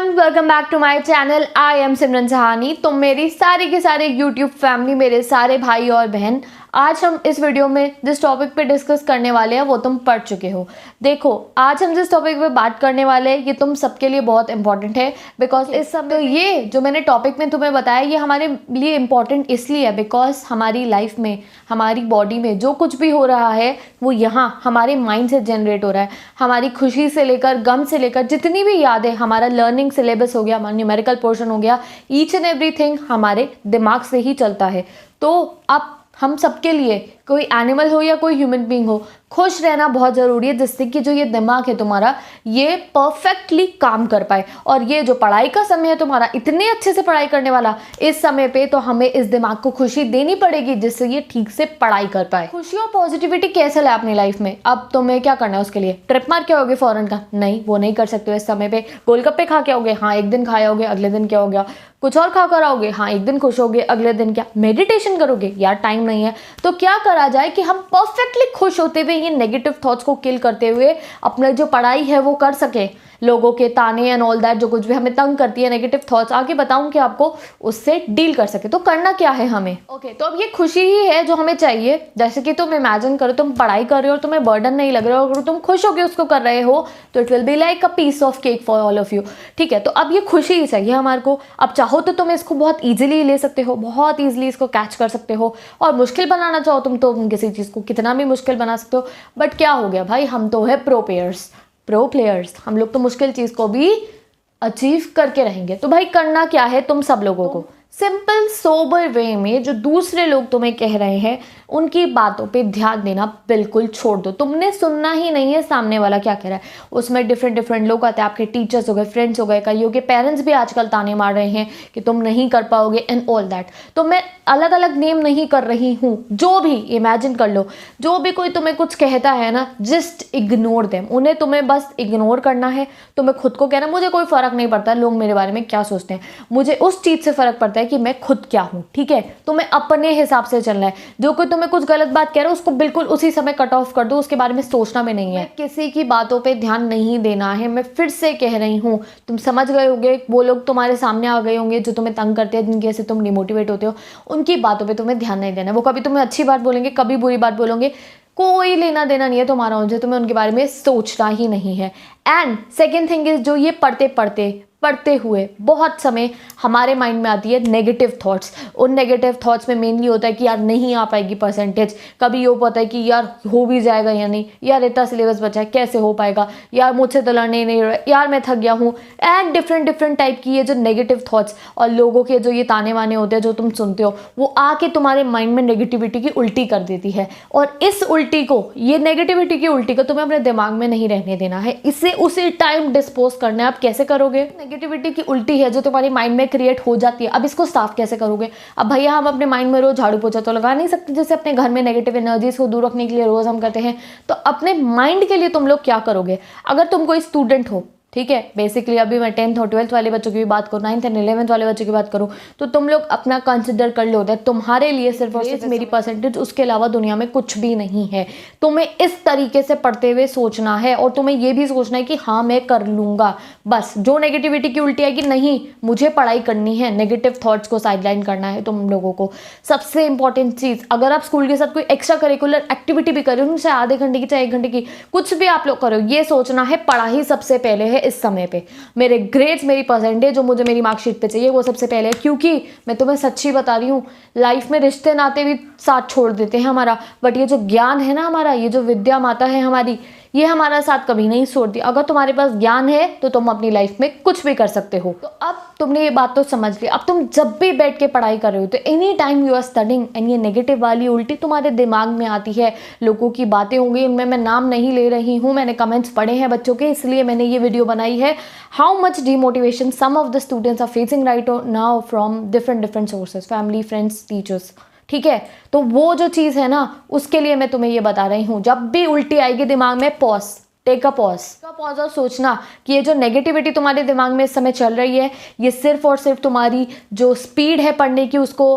Everyone, welcome back to my channel. I am Simran Sahani. तो मेरी सारी के सारे यूट्यूब फैमिली, मेरे सारे भाई और बहन, आज हम इस वीडियो में जिस टॉपिक पे डिस्कस करने वाले हैं वो तुम पढ़ चुके हो। देखो, आज हम जिस टॉपिक पे बात करने वाले हैं ये तुम सबके लिए बहुत इंपॉर्टेंट है, बिकॉज इस सब तो ये जो मैंने टॉपिक में तुम्हें बताया ये हमारे लिए इम्पॉर्टेंट इसलिए है बिकॉज हमारी लाइफ में, हमारी बॉडी में जो कुछ भी हो रहा है वो यहाँ हमारे माइंड से जनरेट हो रहा है। हमारी खुशी से लेकर गम से लेकर जितनी भी यादें, हमारा लर्निंग सिलेबस हो गया, हमारा न्यूमेरिकल पोर्शन हो गया, ईच एंड एवरीथिंग हमारे दिमाग से ही चलता है। तो अब हम सबके लिए, कोई एनिमल हो या कोई ह्यूमन बीइंग हो, खुश रहना बहुत ज़रूरी है, जिससे कि जो ये दिमाग है तुम्हारा ये परफेक्टली काम कर पाए। और ये जो पढ़ाई का समय है तुम्हारा, इतने अच्छे से पढ़ाई करने वाला, इस समय पे तो हमें इस दिमाग को खुशी देनी पड़ेगी जिससे ये ठीक से पढ़ाई कर पाए। खुशी और पॉजिटिविटी कैसे लाए अपनी लाइफ में? अब तुम्हें क्या करना है उसके लिए? ट्रिप मार के आओगे फॉरेन का? नहीं, वो नहीं कर सकते हो इस समय पे। गोलगप्पे खा के आओगे? हाँ, एक दिन खाए होगे, अगले दिन क्या हो गया? कुछ और खा कर आओगे? हाँ, एक दिन खुश होगे, अगले दिन क्या? मेडिटेशन करोगे? यार टाइम नहीं है। तो क्या करा जाए कि हम परफेक्टली खुश होते हुए ये नेगेटिव थॉट्स को किल करते हुए अपने जो पढ़ाई है वो कर सके। लोगों के ताने एंड ऑल दैट, जो कुछ भी हमें तंग करती है, नेगेटिव थॉट्स, आगे बताऊं कि आपको उससे डील कर सके। तो करना क्या है हमें? ओके, तो अब ये खुशी ही है जो हमें चाहिए। जैसे कि तुम इमेजिन करो तुम पढ़ाई कर रहे हो और तुम्हें बर्डन नहीं लग रहा हो, अगर तुम खुश होकर उसको कर रहे हो तो it will be like a piece of cake for all of you. ठीक है, तो अब ये खुशी ही चाहिए हमारे को। अब चाहो तो तुम इसको बहुत ईजिली ले सकते हो, बहुत ईजिली इसको कैच कर सकते हो, और मुश्किल बनाना चाहो तुम तो किसी चीज़ को कितना भी मुश्किल बना सकते हो। बट क्या हो गया भाई, हम तो है प्रो प्लेयर्स, हम लोग तो मुश्किल चीज़ को भी अचीव करके रहेंगे। तो भाई करना क्या है तुम सब लोगों को? सिंपल सोबर वे में जो दूसरे लोग तुम्हें कह रहे हैं उनकी बातों पे ध्यान देना बिल्कुल छोड़ दो। तुमने सुनना ही नहीं है सामने वाला क्या कह रहा है। उसमें डिफरेंट लोग आते हैं, आपके टीचर्स हो गए, फ्रेंड्स हो गए, कईयों के पेरेंट्स भी आजकल ताने मार रहे हैं कि तुम नहीं कर पाओगे एंड ऑल दैट। तो मैं अलग अलग नेम नहीं कर रही हूँ, जो भी इमेजिन कर लो, जो भी कोई तुम्हें कुछ कहता है ना, जस्ट इग्नोर देम। उन्हें तुम्हें बस इग्नोर करना है। तुम्हें खुद को कहना मुझे कोई फर्क नहीं पड़ता लोग मेरे बारे में क्या सोचते हैं, मुझे उस चीज़ से फर्क पड़ता है कि मैं खुद क्या हूं। ठीक है, तुम्हें अपने हिसाब से चलना है। जो कोई तुम्हें कुछ गलत बात कह रहा है उसको बिल्कुल उसी समय कट ऑफ कर दो, उसके बारे में सोचना भी नहीं है। किसी की बातों पे ध्यान नहीं देना है। मैं फिर से कह रही हूं, तुम समझ गए होंगे, वो लोग तुम्हारे सामने आ गए होंगे जो तुम्हें तंग करते हैं, जिनकी वजह से तुम डिमोटिवेट होते हो, उनकी बातों पर तुम्हें ध्यान नहीं देना। वो कभी तुम्हें अच्छी बात बोलेंगे, कभी बुरी बात बोलेंगे, कोई लेना देना नहीं है तुम्हारा उनसे, तुम्हें उनके बारे में सोचना ही नहीं है। एंड सेकेंड थिंग इज, जो ये पढ़ते हुए बहुत समय हमारे माइंड में आती है नेगेटिव थॉट्स। उन नेगेटिव थॉट्स में मेनली होता है कि यार नहीं आ पाएगी परसेंटेज, कभी ये होता है कि यार हो भी जाएगा या नहीं, यार इतना सिलेबस बचा है कैसे हो पाएगा, यार मुझसे तो लड़ने नहीं रहा, यार मैं थक गया हूँ, एंड डिफरेंट टाइप की ये जो नेगेटिव थॉट्स और लोगों के जो ये ताने वाने होते हैं जो तुम सुनते हो, वो आके तुम्हारे माइंड में नेगेटिविटी की उल्टी कर देती है। और इस उल्टी को, ये नेगेटिविटी की उल्टी को तुम्हें अपने दिमाग में नहीं रहने देना है, इसे उसी टाइम डिस्पोज करना है। आप कैसे करोगे? नेगेटिविटी की उल्टी है जो तुम्हारी माइंड में क्रिएट हो जाती है, अब इसको साफ कैसे करोगे? अब भैया हम अपने माइंड में रोज झाड़ू पोछा तो लगा नहीं सकते, जैसे अपने घर में नेगेटिव एनर्जीज को दूर रखने के लिए रोज हम करते हैं। तो अपने माइंड के लिए तुम लोग क्या करोगे? अगर तुम कोई स्टूडेंट हो, ठीक है, बेसिकली अभी मैं 10th और 12th वाले बच्चों की भी बात करूँ, 9th एंड 11th वाले बच्चों की बात करूँ, तो तुम लोग अपना कंसिडर कर लो दैट तुम्हारे लिए सिर्फ और सिर्फ मेरी परसेंटेज, उसके अलावा दुनिया में कुछ भी नहीं है। तुम्हें इस तरीके से पढ़ते हुए सोचना है और तुम्हें ये भी सोचना है कि हाँ मैं कर लूँगा। बस जो नेगेटिविटी की उल्टी आएगी, नहीं मुझे पढ़ाई करनी है, नेगेटिव थॉट्स को साइडलाइन करना है तुम लोगों को। सबसे इंपॉर्टेंट चीज़, अगर आप स्कूल के साथ कोई एक्स्ट्रा करिकुलर एक्टिविटी भी कर रहे हो, चाहे आधे घंटे की चाहे 1 घंटे की, कुछ भी आप लोग करो, ये सोचना है पढ़ाई सबसे पहले है इस समय पे। मेरे ग्रेड्स, मेरी परसेंटेज जो मुझे मेरी मार्कशीट पे चाहिए वो सबसे पहले है। क्योंकि मैं तुम्हें सच्ची बता रही हूँ, लाइफ में रिश्ते नाते भी साथ छोड़ देते हैं हमारा, बट ये जो ज्ञान है ना हमारा, ये जो विद्या माता है हमारी, ये हमारा साथ कभी नहीं छोड़ती। अगर तुम्हारे पास ज्ञान है तो तुम अपनी लाइफ में कुछ भी कर सकते हो। तो अब तुमने ये बात तो समझ ली। अब तुम जब भी बैठ के पढ़ाई कर रहे हो तो any time you are studying and ये नेगेटिव वाली उल्टी तुम्हारे दिमाग में आती है, लोगों की बातें होंगी, उनमें मैं नाम नहीं ले रही हूँ, मैंने कमेंट्स पढ़े हैं बच्चों के, इसलिए मैंने ये वीडियो बनाई है। How much demotivation some of the students are facing right now from different sources, family, friends, teachers. ठीक है, तो वो जो चीज़ है ना, उसके लिए मैं तुम्हें ये बता रही हूँ, जब भी उल्टी आएगी दिमाग में, पॉज, टेक अ पॉज और सोचना कि ये जो नेगेटिविटी तुम्हारे दिमाग में इस समय चल रही है, ये सिर्फ और सिर्फ तुम्हारी जो स्पीड है पढ़ने की उसको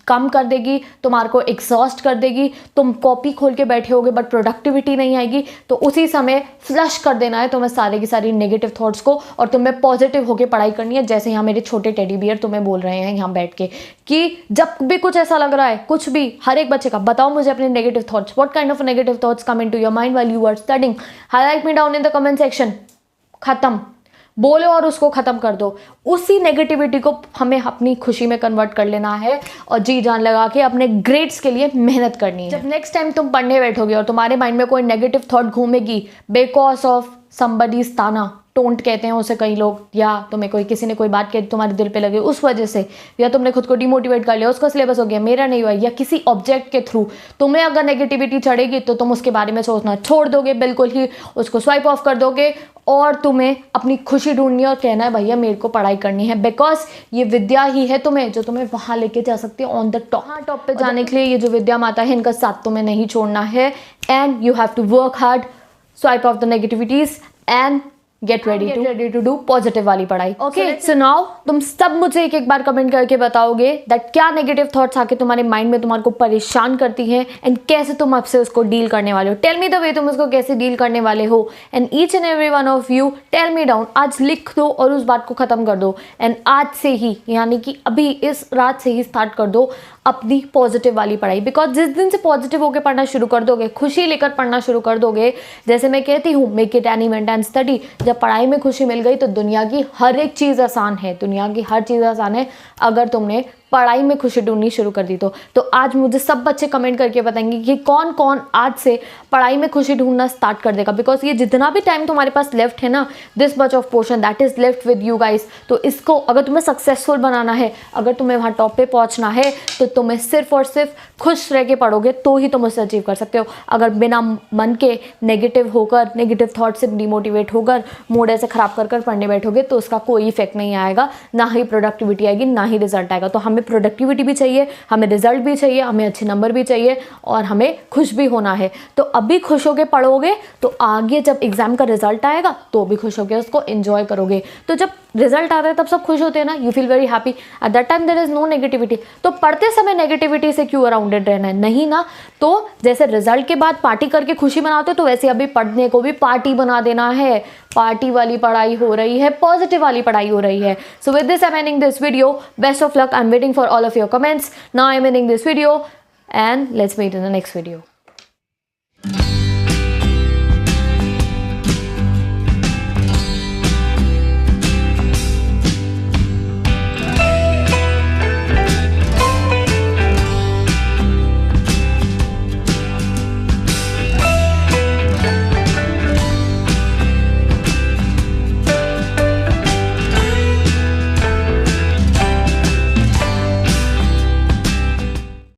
कम कर देगी, तुम्हारे को एग्जॉस्ट कर देगी। तुम कॉपी खोल के बैठे होगे बट प्रोडक्टिविटी नहीं आएगी। तो उसी समय फ्लश कर देना है तुम्हें सारे की सारी नेगेटिव थॉट्स को, और तुम्हें पॉजिटिव होकर पढ़ाई करनी है। जैसे यहाँ मेरे छोटे टेडी बियर तुम्हें बोल रहे हैं यहाँ बैठ के कि जब भी कुछ ऐसा लग रहा है, कुछ भी, हर एक बच्चे का बताओ मुझे अपने negative thoughts, what kind of negative thoughts come into your mind while you are studying. Highlight me down in the comment section. खत्म, बोलो और उसको खत्म कर दो। उसी नेगेटिविटी को हमें अपनी खुशी में कन्वर्ट कर लेना है और जी जान लगा के अपने ग्रेड्स के लिए मेहनत करनी है। जब नेक्स्ट टाइम तुम पढ़ने बैठोगे और तुम्हारे माइंड में कोई नेगेटिव थॉट घूमेगी बिकॉज ऑफ समबडीज ताना, टोंट कहते हैं उसे कई लोग, या तुम्हें कोई किसी ने कोई बात कही तुम्हारे दिल पे लगे उस वजह से, या तुमने खुद को डिमोटिवेट कर लिया, उसका सिलेबस हो गया मेरा नहीं हुआ, या किसी ऑब्जेक्ट के थ्रू तुम्हें अगर नेगेटिविटी चढ़ेगी तो तुम उसके बारे में सोचना छोड़ दोगे, बिल्कुल ही उसको स्वाइप ऑफ कर दोगे और तुम्हें अपनी खुशी ढूंढनी है और कहना है भैया मेरे को पढ़ाई करनी है, बिकॉज ये विद्या ही है तुम्हें जो तुम्हें वहाँ लेके जा सकती है ऑन द टॉप। हाँ, टॉप पे जाने के लिए ये जो विद्या माता है इनका साथ तुम्हें नहीं छोड़ना है, and you have to work hard, swipe off the negativities and get ready to do positive वाली पढ़ाई। ओके, सो नाउ तुम सब मुझे एक एक बार कमेंट करके बताओगे दैट क्या नेगेटिव थॉट्स आके तुम्हारे माइंड में तुम्हारे को परेशान करती हैं एंड कैसे तुम अब से उसको डील करने वाले हो। टेल मी द वे तुम उसको कैसे डील करने वाले हो, and each and every one of you tell me down. आज लिख दो और उस बात को खत्म कर दो, एंड आज से ही यानी कि अभी इस रात से ही स्टार्ट कर दो अपनी पॉजिटिव वाली पढ़ाई। बिकॉज जिस दिन से पॉजिटिव होकर पढ़ना शुरू कर दोगे, खुशी लेकर पढ़ना शुरू कर दोगे, जैसे मैं कहती हूँ मेक इट एनिमेंट एंड स्टडी, जब पढ़ाई में खुशी मिल गई तो दुनिया की हर एक चीज़ आसान है, दुनिया की हर चीज़ आसान है अगर तुमने पढ़ाई में खुशी ढूंढनी शुरू कर दी तो आज मुझे सब बच्चे कमेंट करके बताएंगे कि कौन कौन आज से पढ़ाई में खुशी ढूंढना स्टार्ट कर देगा। बिकॉज ये जितना भी टाइम तुम्हारे पास लेफ्ट है ना, this much of portion that is left with you guys, तो इसको अगर तुम्हें सक्सेसफुल बनाना है, अगर तुम्हें वहाँ टॉप पे पहुँचना है तो तुम्हें सिर्फ और सिर्फ खुश रह के पढ़ोगे तो ही तुम उससे अचीव कर सकते हो। अगर बिना मन के नेगेटिव होकर, नेगेटिव थॉट से डिमोटिवेट होकर, मूड ऐसे खराब कर पढ़ने बैठोगे तो उसका कोई इफेक्ट नहीं आएगा, ना ही प्रोडक्टिविटी आएगी, ना ही रिजल्ट आएगा। तो हमें प्रोडक्टिविटी भी चाहिए, हमें रिजल्ट भी चाहिए, हमें अच्छे नंबर भी चाहिए और हमें खुश भी होना है। तो अभी खुश होकर पढ़ोगे तो आगे जब एग्जाम का रिजल्ट आएगा तो भी खुश होकर उसको एंजॉय करोगे। तो जब रिजल्ट आता है तब सब खुश होते हैं ना, you feel very happy, at that time there is no negativity. तो पढ़ते समय नेगेटिविटी से क्यों अराउंडेड रहना है, नहीं ना। तो जैसे रिजल्ट के बाद पार्टी करके खुशी मनाते हो तो वैसे अभी पढ़ने को भी पार्टी बना देना है। पार्टी वाली पढ़ाई हो रही है, पॉजिटिव वाली पढ़ाई हो रही है। So with this I am ending this video, best of luck, I am waiting for all of your comments. Now I am ending this video and let's meet in the next video.